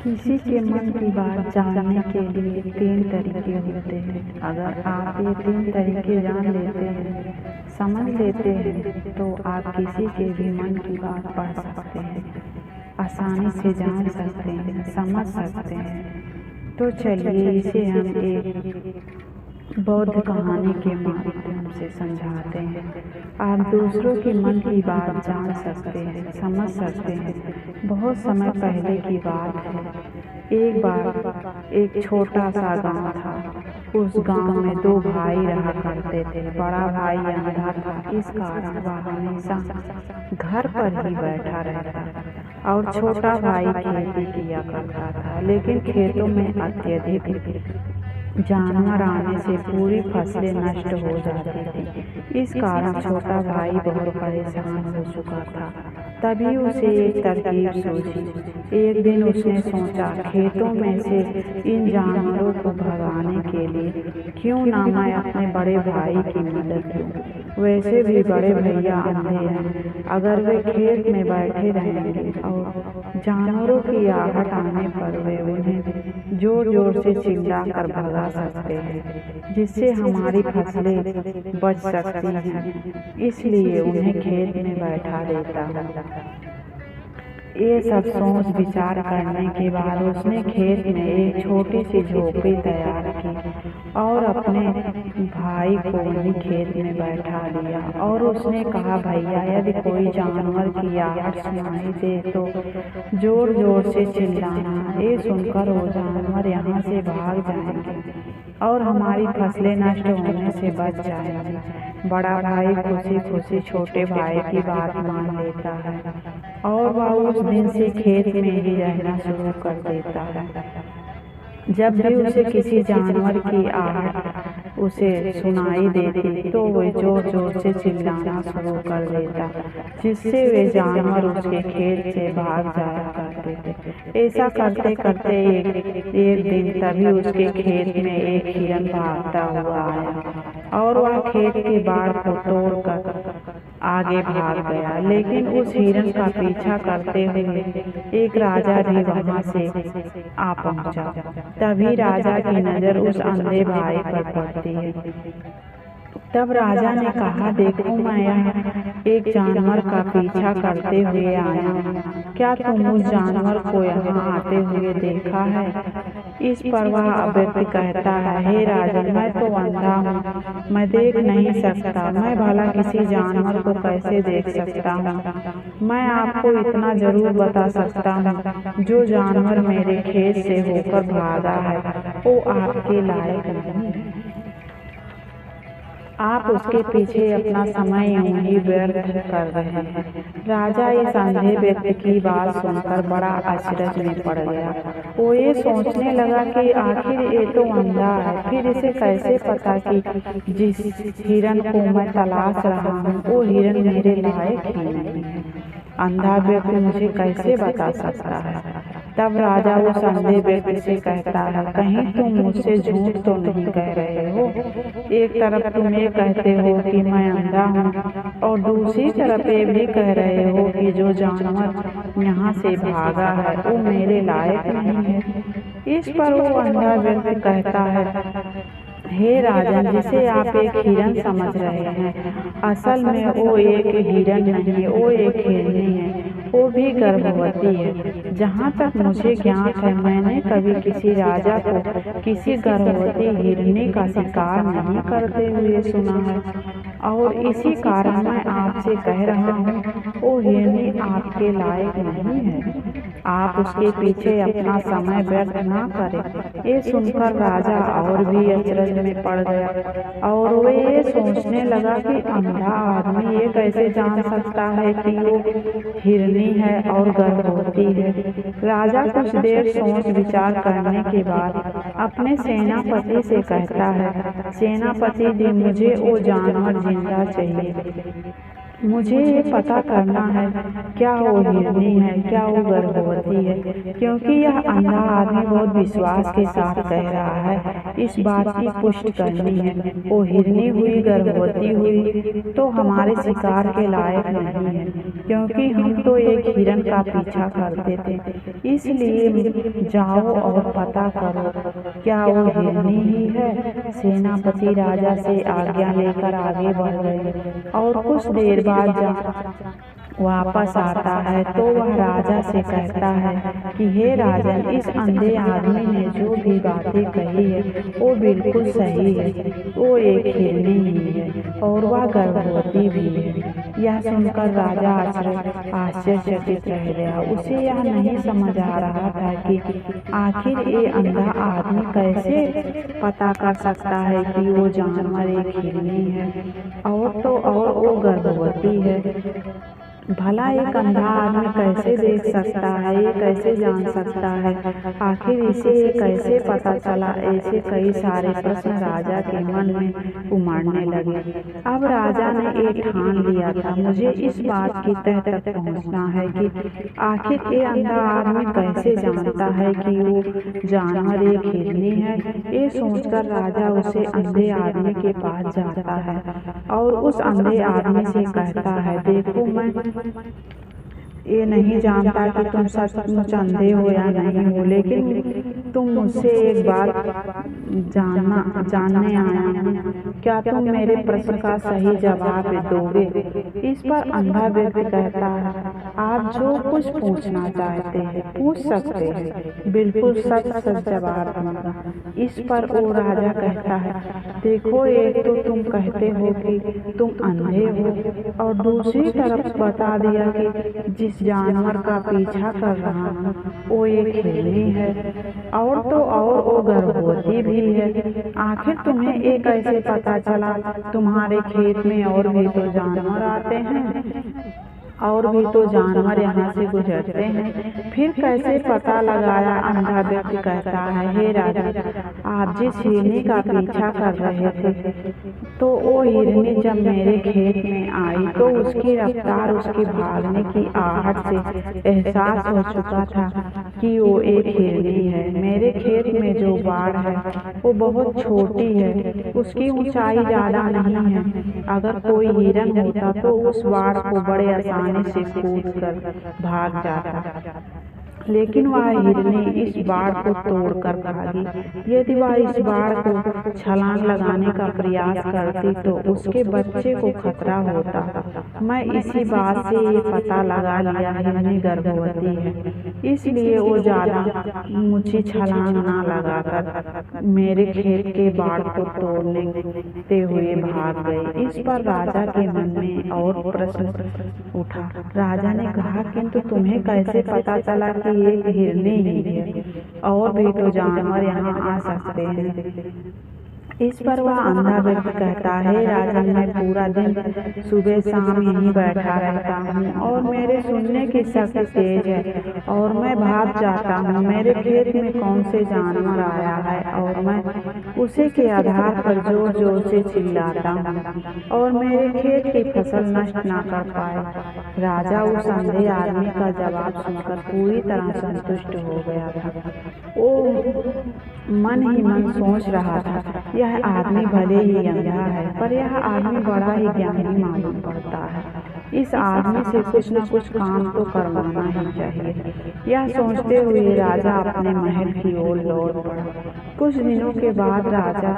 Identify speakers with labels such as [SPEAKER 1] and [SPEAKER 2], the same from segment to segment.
[SPEAKER 1] किसी के मन की बात जानने के लिए 3 तरीके होते हैं। अगर आप ये 3 तरीके जान लेते हैं, समझ लेते हैं, तो आप किसी के भी मन की बात पढ़ सकते हैं, आसानी से जान सकते हैं, समझ सकते हैं। तो चलिए इसे हम एक बौद्ध कहानी के माध्यम से समझाते हैं। आप दूसरों के मन की बात जान सकते हैं, समझ सकते हैं। बहुत समय पहले की बात है। एक बार एक छोटा सा गांव था। उस गांव में 2 भाई रहा करते थे। बड़ा भाई अंधा था, इस कारण वह हमेशा घर पर ही बैठा रहता और छोटा भाई खेती किया करता था। लेकिन खेतों में अत्यधिक जानवर आने से पूरी फसलें नष्ट हो जाती थी। इस कारण छोटा भाई बहुत परेशान हो चुका था। तभी उसे एक तरकीब सूझी। एक दिन उसने सोचा, खेतों में से इन जानवरों को भगाने के लिए क्यों ना मैं अपने बड़े भाई की मदद लूं। वैसे भी बड़े भैया अंधे हैं, अगर वे खेत में बैठे रहेंगे और जानवरों की आहट आने पर वे उन्हें जोर जोर से चिल्ला कर भगा सकते हैं, जिससे हमारी फसलें बच सकती हैं। इसलिए उन्हें खेत में बैठा देता हूँ। ये सब सोच विचार करने के बाद उसने खेत में एक छोटी सी झोपड़ी तैयार की और अपने भाई को वहीं खेत में बैठा लिया। और उसने कहा, भैया यदि कोई जानवर की आहट सुनाई दे तो जोर जोर से चिल्लाना। ये सुनकर वो जानवर यहाँ से भाग जाएंगे और हमारी फसलें नष्ट होने से बच जाएंगी। बड़ा भाई खुशी खुशी छोटे भाई की बात मान लेता है और वह उस दिन से खेत में ही रहना शुरू कर देता है। जब भी उसे किसी जानवर की आहट उसे सुनाई देती तो वे जोर जोर से चिल्लाना शुरू कर देता, जिससे वे जानवर उसके खेत से भाग जाया करते थे। ऐसा करते करते एक दिन तभी उसके खेत में एक हिरन भागता हुआ आया और वह खेत के बाड़ को तोड़कर आगे भाग गया। लेकिन उस हिरन का पीछा करते हुए एक राजा भी वहां से आ पहुंचा। तभी राजा की नजर उस अंधे भाई पर पड़ती है। तब राजा ने कहा, देखो मैं यहाँ एक जानवर का पीछा करते हुए आया हूँ। क्या तुम उस जानवर को यहाँ आते हुए देखा है? इस पर वह व्यक्ति कहता है, हे राजन, मैं तो अंधा हूँ, मैं देख नहीं सकता। मैं भला किसी जानवर को कैसे देख सकता हूँ? मैं आपको इतना जरूर बता सकता हूँ, जो जानवर मेरे खेत से होकर भागा है वो आपके लायक नहीं है। आप उसके पीछे अपना समय यूं ही व्यर्थ कर रहे हैं। राजा इस अंधे व्यक्ति की बात सुनकर बड़ा अचरज में पड़ गया। वो ये सोचने लगा कि आखिर ये तो अंधा है, फिर इसे कैसे पता कि जिस हिरन को मैं तलाश रहा हूँ वो हिरन मेरे लायक ही नहीं है। अंधा व्यक्ति मुझे कैसे बता सकता है? तब राजा उस अंधे व्यक्ति से कहता है, कहीं तुम मुझसे झूठ तो नहीं कह रहे हो? एक तरफ तुम ये कहते हो कि मैं अंधा हूँ और दूसरी तरफ ये भी कह रहे हो कि जो जानवर यहाँ से भागा है वो मेरे लायक नहीं है। इस पर वो अंधा व्यक्ति कहता है, हे राजन, जिसे आप एक हिरन समझ रहे हैं, असल में वो एक हिरन नहीं, वो एक हिरनी है। वो भी गर्भवती है। जहाँ तक मुझे ज्ञात है, मैंने कभी किसी राजा को किसी गर्भवती हिरनी का शिकार नहीं करते हुए सुना है और इसी कारण मैं आपसे कह रहा हूँ, वो हिरनी आपके लायक नहीं है। आप उसके पीछे अपना समय व्यर्थ ना करें। ये सुनकर राजा और भी अचरज में पड़ गया और वे ये सोचने लगा कि अंधा आदमी ये कैसे जान सकता है कि वो हिरनी है और गर्भवती है। राजा कुछ देर सोच विचार करने के बाद अपने सेनापति से कहता है, सेनापति जी, मुझे वो जानवर जिंदा चाहिए। मुझे ये पता करना है, क्या वो हिरनी है, क्या वो गर्भवती है, क्योंकि यह अंधा आदमी बहुत विश्वास के साथ कह रहा है। इस बात की पुष्टि करनी है। वो हिरनी हुई, गर्भवती हुई तो हमारे शिकार के लायक नहीं है, क्योंकि हम तो एक हिरन का पीछा करते थे। इसलिए जाओ और पता करो, क्या वो हिरनी ही है। सेनापति राजा से आज्ञा लेकर आगे बढ़ गए और कुछ देर वापस आता है तो वह राजा से कहता है कि हे राजन, इस अंधे आदमी ने जो भी बातें कही है वो बिल्कुल सही है। वो एक हिरनी ही है और वह गर्भवती भी है। यह सुनकर राजा आश्चर्यचकित रह गया। उसे यह नहीं समझ आ रहा था कि आखिर ये अंधा आदमी कैसे पता कर सकता है कि वो जानवर एक हिरनी है और वो गर्भवती है। भला एक अंधा आदमी कैसे देख सकता है, ये कैसे जान सकता है, आखिर इसे ये कैसे पता चला। ऐसे कई सारे प्रश्न राजा के मन में उमड़ने लगे। अब राजा ने एक ठान लिया था, मुझे इस बात की तह तक पहुंचना है कि आखिर ये अंधा आदमी कैसे जानता है कि वो जानवर एक हिरनी है। ये सोचकर राजा उसे अंधे आदमी के पास जाता है और उस अंधे आदमी से कहता है, देखो मैं ये नहीं जानता कि तुम सचमुच अंधे हो या नहीं हो, लेकिन तुम मुझसे एक बात जानने आया हूँ। क्या तुम मेरे प्रश्न का सही जवाब दोगे। इस पर अंधा व्यक्ति कहता है, आप जो कुछ पूछना चाहते हैं पूछ सकते हैं, बिल्कुल सच सच जवाब दूंगा। इस पर वो राजा कहता है, देखो एक तो तुम कहते हो कि तुम अंधे हो और दूसरी तरफ बता दिया कि जिस जानवर का पीछा कर रहा हूँ वो एक हिरनी है और वो गर्भवती भी है। आखिर तुम्हें एक कैसे पता चला। तुम्हारे खेत में और भी तो जानवर आते हैं और भी तो जानवर यहाँ से गुजरते हैं, फिर कैसे पता लगाया। अंधा व्यक्ति कहता है, हे राजा, आप जिस हिरनी का पीछा कर रहे थे तो वो हिरनी जब मेरे खेत में आई तो उसकी रफ्तार, उसके भागने की आहट से एहसास हो चुका था कि वो एक हिरनी है। मेरे खेत में जो बाड़ है वो बहुत छोटी है, उसकी ऊंचाई ज्यादा नहीं है। अगर कोई हिरन होता तो उस बाड़ को बड़े आसानी से कूद कर भाग जाता, लेकिन वह हिरनी इस बाड़ को तोड़कर भागी। यदि वह इस बाड़ को छलांग लगाने का प्रयास करती तो उसके बच्चे को खतरा होता। मैं इसी बात से ये पता लगा लिया हिरनी गर्भवती है, इसलिए वो ज्यादा ऊंची छलांग ना लगाकर मेरे खेत के बाड़ को तोड़ते हुए भाग गई। इस पर राजा के मन में और प्रश्न उठा। राजा ने कहा, किंतु तुम्हें कैसे पता चला कि एक हिरनी ही है और भी तो जानवर यहाँ आ सकते हैं। इस पर वह अंधा व्यक्ति कहता है, राजन, मैं पूरा दिन सुबह शाम यहीं बैठा रहता हूँ और मेरे सुनने की शक्ति तेज है और मैं भाग जाता हूँ। मेरे खेत में कौन से जानवर आया है और मैं उसी के आधार पर जोर जोर से चिल्लाता हूँ और मेरे खेत की फसल नष्ट ना कर पाए। राजा उस अंधे आदमी का जवाब सुनकर पूरी तरह संतुष्ट हो गया था। वो मन ही मन सोच रहा था, यह आदमी भले ही अंधा है पर यह आदमी बड़ा ही ज्ञानी मालूम पड़ता है। इस आदमी से कुछ न कुछ काम तो करवाना ही चाहिए। यह सोचते हुए राजा अपने महल की ओर लौट पड़ा। कुछ दिनों के बाद राजा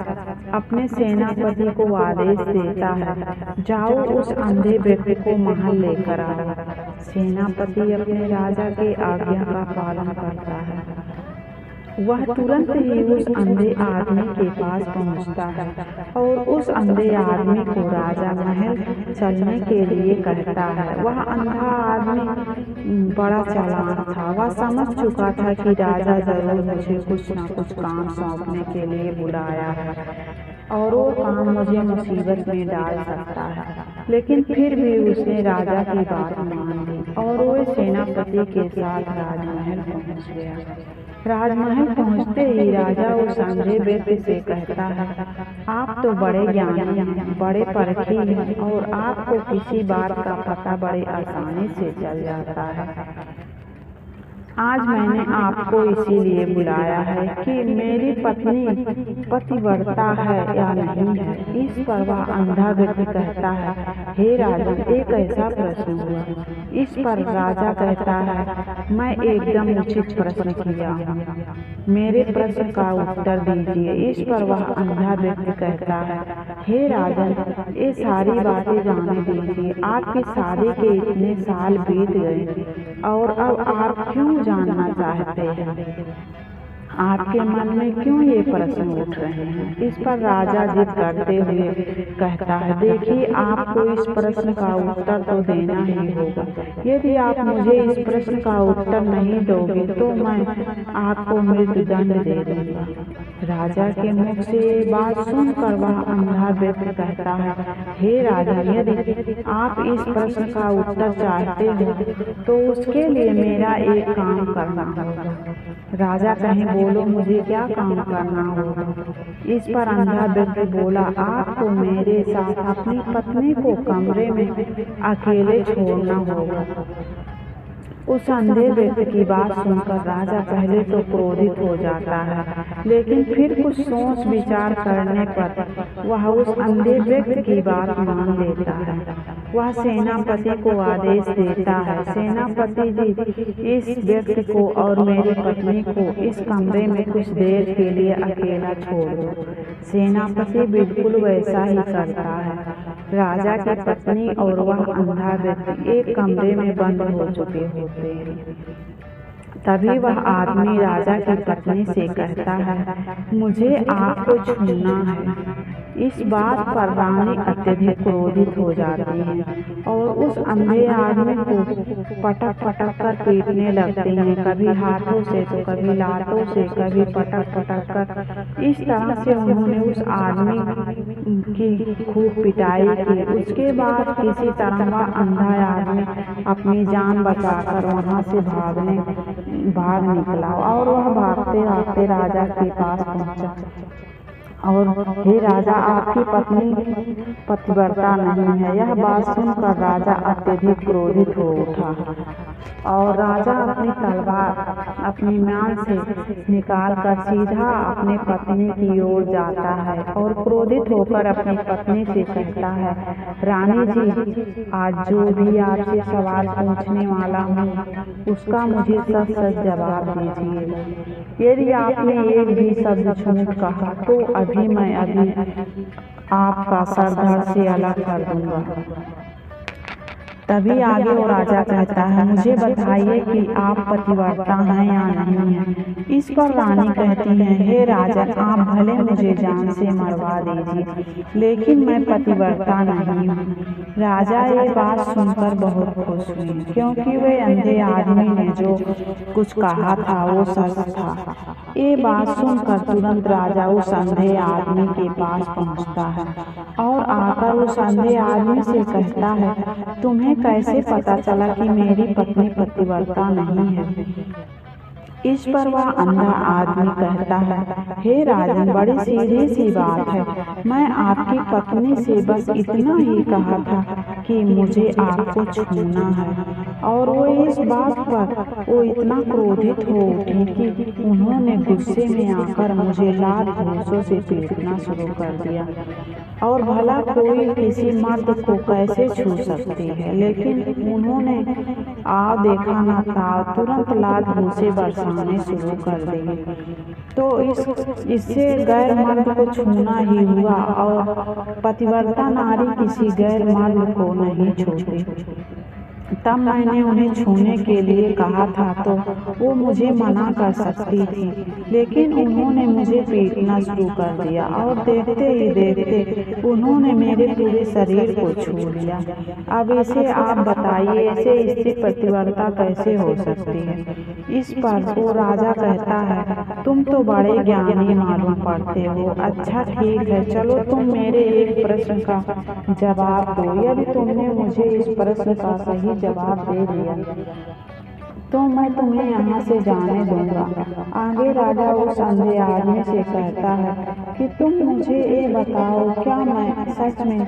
[SPEAKER 1] अपने सेनापति को आदेश देता है, जाओ उस अंधे व्यक्ति को महल लेकर आओ। सेनापति अपने राजा के आज्ञा का पालन करता है। वह तुरंत ही उस अंधे आदमी के पास पहुंचता है और उस अंधे आदमी को राजा महल चलने के लिए कहता है। वह अंधा आदमी बड़ा चालाक था। वह समझ चुका था कि राजा जरूर मुझे कुछ न कुछ काम सौंपने के लिए बुलाया है और वो काम मुझे मुसीबत में डाल सकता है। लेकिन फिर भी उसने राजा की बात मान ली और वो सेनापति के साथ राजमहल पहुंच गया। राजमहल पहुंचते ही राजा उस अंधे व्यक्ति से कहता है, आप तो बड़े ज्ञानी हैं, बड़े परखी हैं और आपको किसी बात का पता बड़े आसानी से चल जाता है। आज मैंने आपको इसीलिए बुलाया है कि मेरी पत्नी पतिव्रता है या नहीं है। इस पर वह अंधा व्यक्ति कहता है, हे राजन, एक ऐसा प्रश्न हुआ। इस पर राजा कहता है, मैं एकदम उचित प्रश्न किया हूँ, मेरे प्रश्न का उत्तर दीजिए। इस पर वह अंधा व्यक्ति कहता है, हे राजन, ये सारी बातें जाने दीजिए। आपकी शादी के इतने साल बीत गए और अब आप क्यों जानना चाहते हैं? आपके मन में क्यों ये प्रश्न उठ रहे हैं? इस पर राजा जिद करते हुए कहता है, देखिए, आपको इस प्रश्न का उत्तर तो देना ही होगा। यदि आप मुझे इस प्रश्न का उत्तर नहीं दोगे तो मैं आपको मृत्युदंड दे दूंगा। राजा के मुख से ये बात सुनकर वह अंधा व्यक्ति कहता है, हे राजा, यदि आप इस प्रश्न का उत्तर चाहते हो तो उसके लिए मेरा एक काम करना होगा। राजा कहे, बोलो, मुझे क्या काम करना होगा? इस पर अंधा व्यक्ति बोला, आपको मेरे साथ अपनी पत्नी को कमरे में अकेले छोड़ना होगा। उस अंधे व्यक्ति की बात सुनकर राजा पहले तो क्रोधित हो जाता है, लेकिन फिर कुछ सोच विचार करने पर वह उस अंधे व्यक्ति की बात मान लेता है। वह सेनापति को आदेश देता है, सेनापति जी, इस व्यक्ति को और मेरी पत्नी को इस कमरे में कुछ देर के लिए अकेला छोड़ दो। सेनापति बिल्कुल वैसा ही करता है। राजा की पत्नी और वह अंधा व्यक्ति एक कमरे में बंद हो चुके होते हैं। तभी वह आदमी राजा की पत्नी से कहता है, मुझे आपको छूना है। इस बात पर रानी अत्यधिक क्रोधित हो जाती है और उस अंधे आदमी को पटक पटक कर पीटने लगती है, कभी हाथों से तो कभी लातों से, कभी पटक पटक कर। इस तरह से उन्होंने उस आदमी की खूब पिटाई की। उसके बाद किसी तरह वह अंधा आदमी अपनी जान बचाकर वहां से भाग निकला और वह भागते भागते राजा के पास पहुंचा और, हे राजा, आपकी पत्नी पतिव्रता नहीं है। यह बात सुनकर राजा अत्यधिक क्रोधित हो उठा और राजा अपनी तलवार अपनी म्यान से निकालकर सीधा अपने पत्नी की ओर जाता है और क्रोधित होकर अपनी पत्नी से कहता है, रानी जी, आज जो भी आपसे सवाल पूछने वाला हूँ उसका मुझे सच सच जवाब दीजिए। यदि आपने एक भी शब्द झूठ कहा तो अभी मैं आपका सर धड़ से अलग कर दूंगा। तभी आगे वो राजा कहता है, मुझे बताइए कि आप पतिव्रता हैं या नहीं हैं। इस पर रानी कहती है, हे राजन, आप भले मुझे जान से मरवा दीजिए, लेकिन मैं पतिव्रता नहीं हूँ। राजा ये बात सुनकर बहुत खुश हुए, क्योंकि वे अंधे आदमी ने जो कुछ कहा था वो सच था। ये बात सुनकर तुरंत राजा उस अंधे आदमी के पास पहुँचता है और आकर उस अंधे आदमी से कहता है, तुम्हें कैसे पता चला कि मेरी पत्नी पतिव्रता नहीं है? इस पर वह अंधा आदमी कहता है, हे राजन, बड़ी सीधी सी बात है। मैं आपकी पत्नी से बस इतना ही कहा था कि मुझे आपको छूना है और वो इस बात पर वो इतना क्रोधित हो उठी कि उन्होंने गुस्से में आकर मुझे लात घूंसों से पीटना शुरू कर दिया। और भला कोई किसी मर्द को कैसे छू सकती है, लेकिन उन्होंने देखा न था, तुरंत लात घूंसे बरसाने शुरू कर दिए। तो इससे गैर मर्द को छूना ही हुआ और पतिव्रता नारी किसी गैर मर्द को नहीं छूती। तब मैंने उन्हें छूने के लिए कहा था तो वो मुझे मना कर सकती थी, लेकिन उन्होंने मुझे पीटना शुरू कर दिया और देखते ही देखते उन्होंने मेरे पूरे शरीर को छू लिया। अब इसे आप बताइए, ऐसे स्थिति पतिव्रता कैसे हो सकती है? इस पर वो राजा कहता है, तुम तो बड़े ज्ञानी मालूम पड़ते हो। अच्छा ठीक है, चलो तुम मेरे एक प्रश्न का जवाब दो। यदि तुमने मुझे इस प्रश्न का सही जवाब दे दिया तो मैं तुम्हें यहाँ से जाने दूंगा। आगे राजा उस अंधे आदमी से कहता है कि तुम मुझे ये बताओ, क्या मैं सच में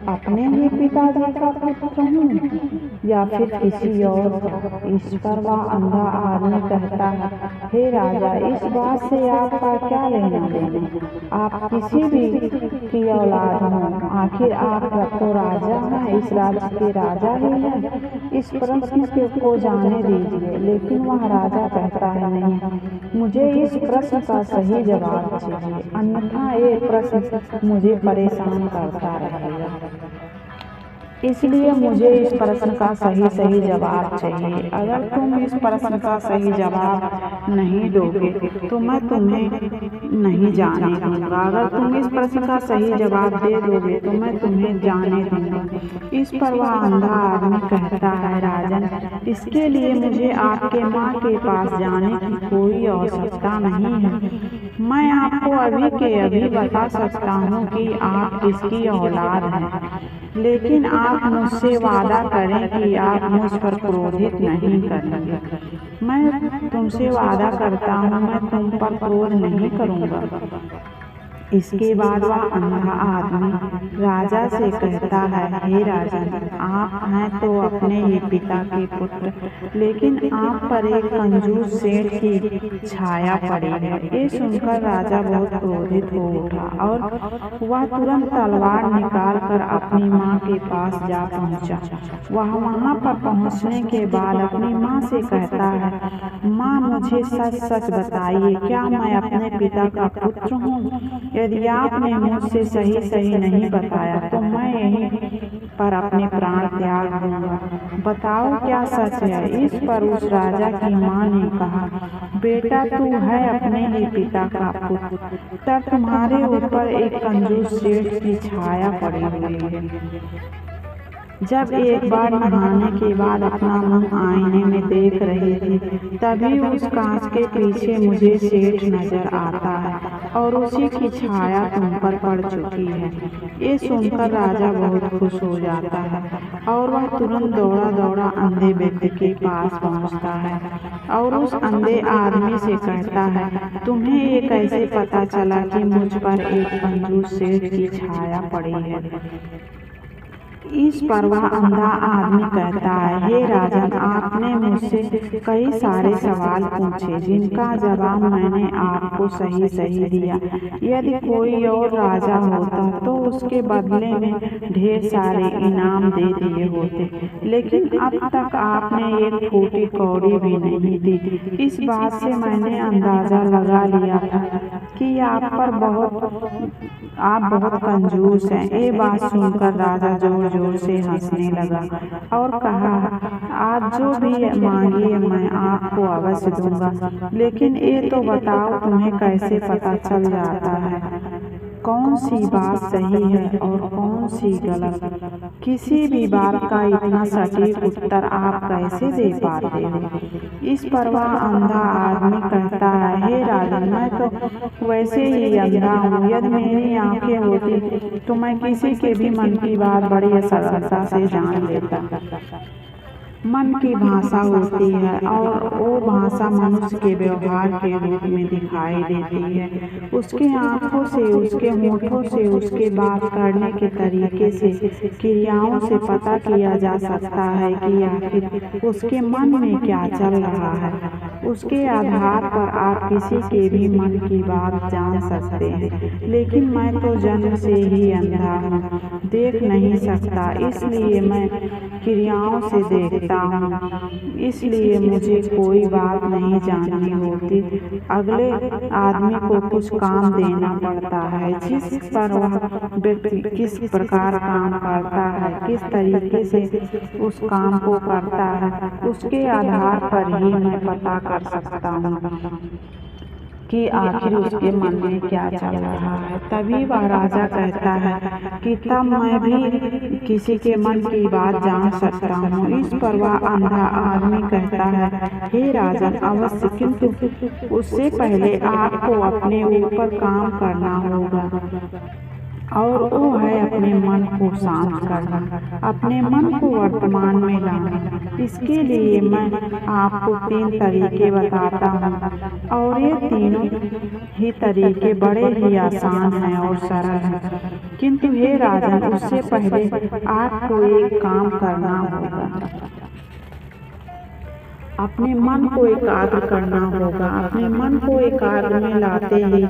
[SPEAKER 1] अपने ही पिताजी का पुत्र हूँ या फिर किसी और का? इस पर वह अंधा आदमी कहता है, हे राजा, इस बात से आपका क्या लेना देना? आप किसी भी की औलाद हो, आखिर आप तो राजा हैं, इस राज्य के राजा ही हैं। इस प्रश्न को जाने दीजिए। लेकिन वह राजा कहता है, नहीं, मुझे इस प्रश्न का सही जवाब चाहिए, अन्यथा ये प्रश्न मुझे परेशान करता रहेगा। इसलिए मुझे इस प्रश्न का सही जवाब चाहिए। अगर तुम इस प्रश्न का सही जवाब नहीं दोगे तो मैं तुम्हें नहीं जाने दूंगा। अगर तुम इस प्रश्न का सही जवाब दे दोगे तो मैं तुम्हें जाने दूंगा। इस पर वह अंधा आदमी कहता है, राजन, इसके लिए मुझे आपके माँ के पास जाने की कोई आवश्यकता नहीं है। मैं आपको अभी के अभी बता सकता हूँ कि आप किसकी औलाद हैं, लेकिन आप मुझसे वादा करें कि आप मुझ पर क्रोधित नहीं करेंगे। मैं तुमसे वादा करता हूँ, मैं तुम पर क्रोध नहीं करूँगा। इसके बाद वह अंधा आदमी राजा से कहता है, हे राजन, आप हैं तो अपने ही पिता के पुत्र, लेकिन आप पर एक कंजूस सेठ की छाया पड़ी है। ये सुनकर राजा बहुत क्रोधित हो उठा और वह तुरंत तलवार निकालकर अपनी माँ के पास जा पहुँचा। वह वहाँ पर पहुँचने के बाद अपनी माँ से कहता है, माँ, मुझे सच सच बताइए, क्या मैं अपने पिता का पुत्र हूँ? यदि आपने मुझसे सही नहीं बताया तो मैं यहीं पर अपने प्राण त्याग दूंगा। बताओ क्या सच है? इस पर उस राजा की माँ ने कहा, बेटा, तू है अपने ही पिता का पुत्र, तब तुम्हारे ऊपर एक कंजूस सेठ की छाया पड़ी हुई है। जब एक बार नहाने के बाद अपना मुंह आईने में देख रही थी, तभी उस कांच के पीछे मुझे सेठ नजर आता है और उसी की छाया तुम पर पड़ चुकी है। ये सुनकर राजा बहुत खुश हो जाता है और वह तुरंत दौड़ा दौड़ा अंधे व्यक्ति के पास पहुंचता है और उस अंधे आदमी से कहता है, तुम्हें ये कैसे पता चला कि मुझ पर एक कंजूस सेठ की छाया पड़ी है? इस पर वह अंधा आदमी कहता है, हे राजन, आपने मुझसे कई सारे सवाल पूछे जिनका जवाब मैंने आपको सही दिया। यदि कोई और राजा होता तो उसके बदले में ढेर सारे इनाम दे दिए होते, लेकिन अब तक आपने एक फूटी कौड़ी भी नहीं दी। इस बात से मैंने अंदाजा लगा लिया था कि आप बहुत कंजूस हैं। ये बात सुनकर राजा जोर से हंसने लगा और कहा, आज जो भी मांगिए मैं आपको अवश्य दूंगा, लेकिन ये तो बताओ, तुम्हें कैसे पता चल जाता है कौन सी बात सही है और कौन सी गलत? किसी भी बात का इतना सटीक उत्तर आप कैसे दे पाते हो? इस पर वह अंधा आदमी कहता है, हे राजन, मैं तो वैसे ही अंधा हूँ। यदि मेरी आंखें होती तो मैं किसी के भी मन की बात बड़ी सरलता से जान लेता। मन की भाषा होती है और वो भाषा मनुष्य के व्यवहार के रूप में दिखाई देती है। उसके आँखों से, उसके होठों से, उसके बात करने के तरीके से, क्रियाओं से पता किया जा सकता है कि आखिर उसके मन में क्या चल रहा है। उसके आधार पर आप किसी के भी मन की बात जान सकते हैं, लेकिन मैं तो जन्म से ही अंधा हूँ, देख नहीं सकता, इसलिए मैं क्रियाओं से देखता हूँ, इसलिए मुझे कोई बात नहीं जाननी होती। अगले आदमी को कुछ काम देना पड़ता है, जिस पर वह व्यक्ति किस प्रकार काम करता है, किस तरीके से उस काम को करता है, उसके आधार पर ही मैं पता कर सकता हूँ कि आखिर उसके मन में क्या चल रहा है। तभी वह राजा कहता है कि तब मैं भी किसी के मन की बात जान सकता हूँ। इस पर वह अंधा आदमी कहता है, हे राजन, अवश्य, किंतु उससे पहले आपको अपने ऊपर काम करना होगा। और वो है अपने मन को शांत करना, अपने मन को वर्तमान में लाना। इसके लिए मैं आपको 3 तरीके बताता हूँ और ये तीनों ही तरीके बड़े ही आसान हैं और सरल हैं। किंतु हे राजन, उससे पहले आपको एक काम करना होगा। अपने मन को एकाग्र करना होगा। अपने मन को एकाग्र में लाते ही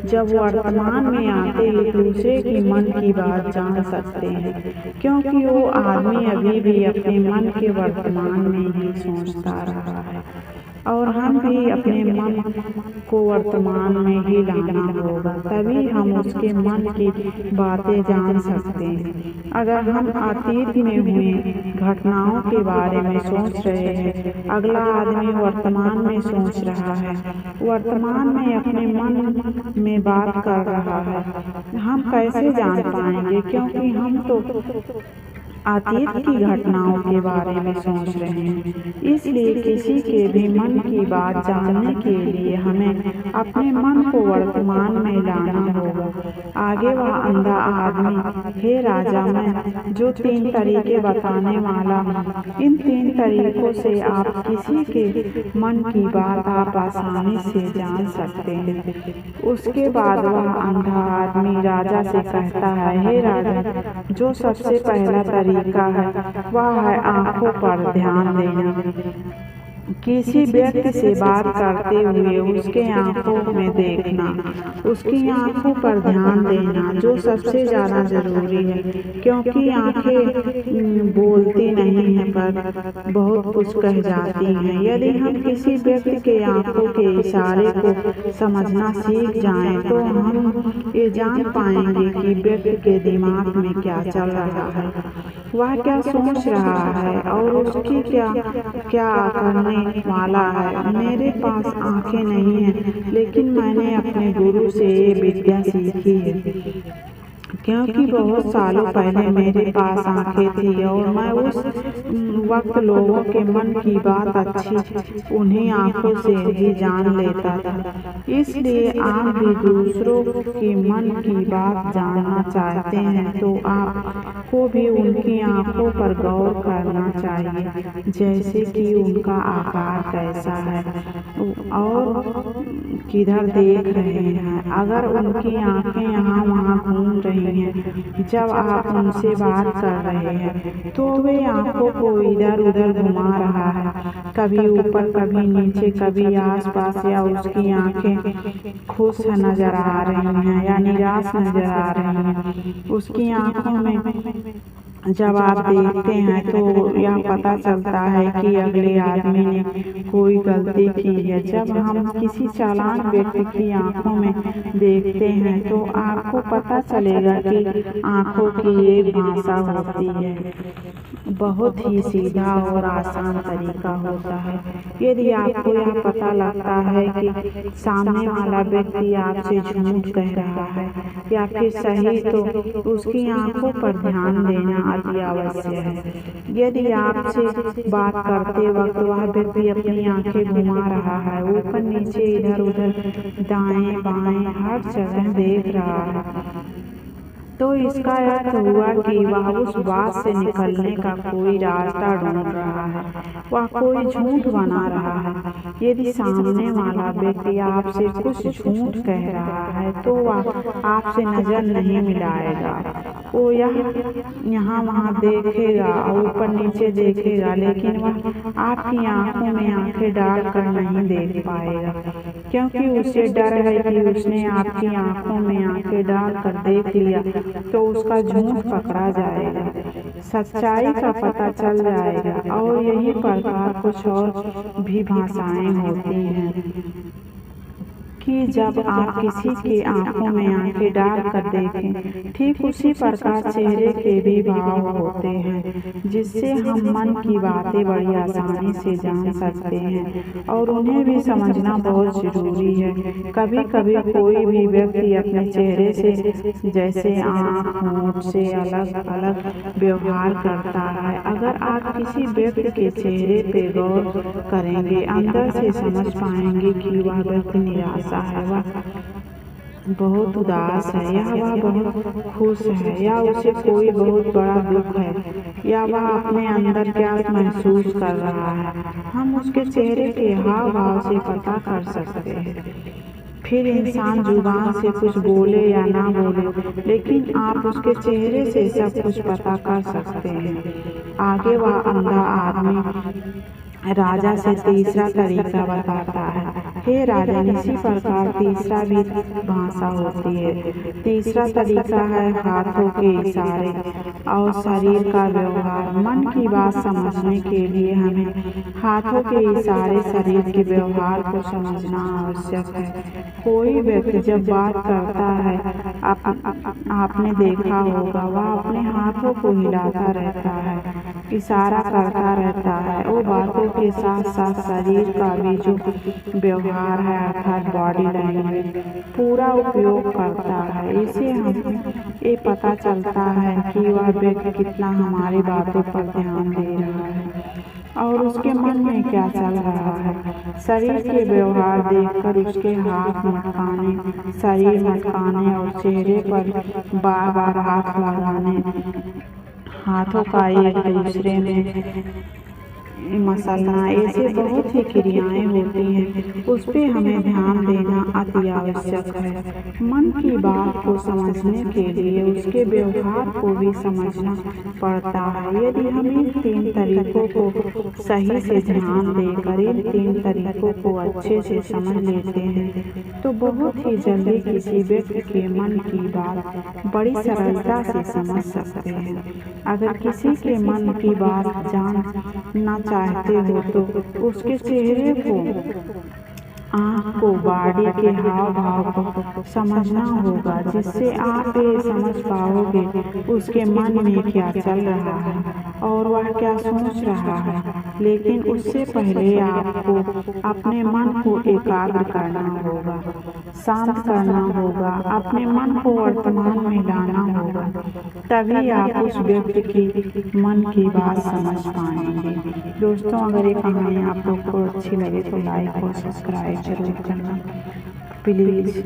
[SPEAKER 1] जब वर्तमान में आते ही दूसरे की मन की बात जान सकते हैं, क्योंकि वो आदमी अभी भी अपने मन के वर्तमान में ही सोचता रहा है और हम भी अपने मन को वर्तमान में ही लाना होगा, तभी हम उसके मन की बातें जान सकते हैं। अगर हम अतीत में हुए घटनाओं के बारे में सोच रहे हैं, अगला आदमी वर्तमान में सोच रहा है, वर्तमान में अपने मन में बात कर रहा है, हम कैसे जान पाएंगे? क्योंकि हम तो अतीत की घटनाओं के बारे में सोच रहे हैं। इसलिए किसी के भी मन की बात जानने के लिए हमें अपने मन को वर्तमान में लाना होगा। आगे वह अंधा आदमी, हे राजा, मैं जो 3 तरीके बताने वाला हूँ, इन 3 तरीकों से आप किसी के मन की बात आप आसानी से जान सकते हैं। उसके बाद वह अंधा आदमी राजा से कहता है, हे राजा, जो सबसे पहला तरीका है वह है आंखों पर ध्यान देना। किसी व्यक्ति से बात करते हुए उसके आंखों में देखना, उसकी आंखों पर ध्यान देना जो सबसे ज़्यादा जरूरी है, क्योंकि आंखें बोलती नहीं हैं पर बहुत कुछ कह जाती हैं। यदि हम किसी व्यक्ति के आंखों के इशारे को समझना सीख जाएं, तो हम ये जान पाएंगे कि व्यक्ति के दिमाग में क्या चल रहा है, वह क्या सोच रहा है और उसकी क्या करने वाला है। मेरे पास आंखें नहीं हैं, लेकिन मैंने अपने गुरु से ये विद्या सीखी है, क्योंकि बहुत सालों पहले मेरे पास आंखें थी और मैं उस वक्त लोगों के मन की बात अच्छी उन्हीं आंखों से ही जान लेता था। इसलिए आप भी दूसरों के मन की बात जानना चाहते हैं तो आपको भी उनकी आंखों पर गौर करना चाहिए, जैसे कि उनका आकार कैसा है और किधर देख रहे हैं। अगर उनकी आंखें यहाँ वहाँ घूम रही हैं जब आप उनसे बात कर रहे हैं, तो वे आंखों को इधर उधर घुमा रहा है, कभी ऊपर कभी नीचे कभी आसपास, या उसकी आंखें खुश नजर आ रही हैं या निराश नजर आ रही हैं। उसकी आंखों में जब आप देखते हैं तो यह पता चलता है कि अगले आदमी ने कोई गलती की है। जब हम किसी चालान व्यक्ति की आंखों में देखते हैं तो आपको पता चलेगा कि आंखों की एक भाषा होती है। बहुत ही सीधा और आसान तरीका होता है। यदि आपको यह पता लगता है कि सामने वाला व्यक्ति आपसे झूठ कह रहा है या फिर सही, तो उसकी आंखों पर ध्यान देना अति आवश्यक है। यदि आपसे बात करते वक्त वह व्यक्ति अपनी आंखें घुमा रहा है, ऊपर नीचे इधर उधर दाएं बाएं हर जगह देख रहा है, तो इसका अर्थ हुआ कि वह उस बात से निकलने का कोई रास्ता ढूंढ रहा है, वह कोई झूठ बना रहा है। यदि सामने वाला व्यक्ति आपसे कुछ झूठ कह रहा है तो वह आपसे नजर नहीं मिलाएगा, वो यहाँ वहाँ देखेगा और ऊपर नीचे देखेगा, लेकिन वह आपकी आंखों में आंखें डालकर नहीं देख पाएगा, क्योंकि उसे डर है कि उसने आपकी आंखों में आंखें डालकर देख लिया तो उसका झूठ पकड़ा जाएगा, सच्चाई का पता चल जाएगा। और यही प्रकार कुछ और भी भाषाएं होती हैं कि जब आप किसी के आंखों में आंखें डालकर देखें, ठीक उसी प्रकार चेहरे के भी भाव होते हैं, जिससे हम मन की बातें बड़ी आसानी से जान सकते हैं और उन्हें भी समझना बहुत जरूरी है। कभी कभी कोई भी व्यक्ति अपने चेहरे से, जैसे आँख होंठ से अलग अलग व्यवहार करता है। अगर आप किसी व्यक्ति के चेहरे पे गौर करेंगे, अंदर से समझ पाएंगे कि वह व्यक्ति निराश है, बहुत उदास है या वह बहुत खुश है या उसे कोई बहुत बड़ा दुख है या वह अपने अंदर क्या महसूस कर रहा है, हम उसके चेहरे के हाव भाव से पता कर सकते हैं। फिर इंसान जुबान से कुछ बोले या ना बोले, लेकिन आप उसके चेहरे से सब कुछ पता कर सकते हैं। आगे वह अंधा आदमी राजा से तीसरा तरीका बताता है। हे राजन, इसी प्रकार तीसरा भी भाषा होती है। तीसरा तरीका है हाथों के इशारे और शरीर का व्यवहार। मन की बात समझने के लिए हमें हाथों के इशारे, शरीर के व्यवहार को समझना आवश्यक है। कोई व्यक्ति जब बात करता है, आपने देखा होगा, वह अपने हाथों को हिलाता रहता है, इशारा करता रहता है। वो बातों के साथ साथ शरीर का भी जो व्यवहार है अर्थात बॉडी लैंग्वेज पूरा उपयोग करता है। इसे हम ये पता चलता है कि वह व्यक्ति कितना हमारी बातों पर ध्यान दे रहा है और उसके मन में क्या चल रहा है। शरीर के व्यवहार देखकर उसके हाथ मटकाने, शरीर मटकाने और चेहरे पर बार बार हाथ लगाने, हाथों का एक दूसरे में मसलना, ऐसे बहुत ही क्रियाएं होती हैं। उस पर हमें ध्यान देना अति आवश्यक है। मन की बात को समझने के लिए उसके व्यवहार को भी समझना पड़ता है। यदि हम इन 3 तरीकों को सही से ध्यान देकर इन 3 तरीकों को अच्छे से समझ लेते हैं तो बहुत ही जल्दी किसी व्यक्ति के मन की बात बड़ी सरलता से समझ सकते हैं। अगर किसी के मन की बात जानना चाहते हो तो उसके चेहरे को, आँख को, बॉडी के हाव भाव को समझना होगा, जिससे आप ये समझ पाओगे उसके मन में क्या चल रहा है और वह क्या सोच रहा है। लेकिन उससे पहले आपको अपने मन को एकाग्र करना होगा, शांत करना होगा, अपने मन को वर्तमान में लाना होगा, तभी आप उस व्यक्ति की मन की बात समझ पाएंगे। दोस्तों, अगर ये कहानी आप लोग को अच्छी लगे तो लाइक और सब्सक्राइब जरूर करना प्लीज़।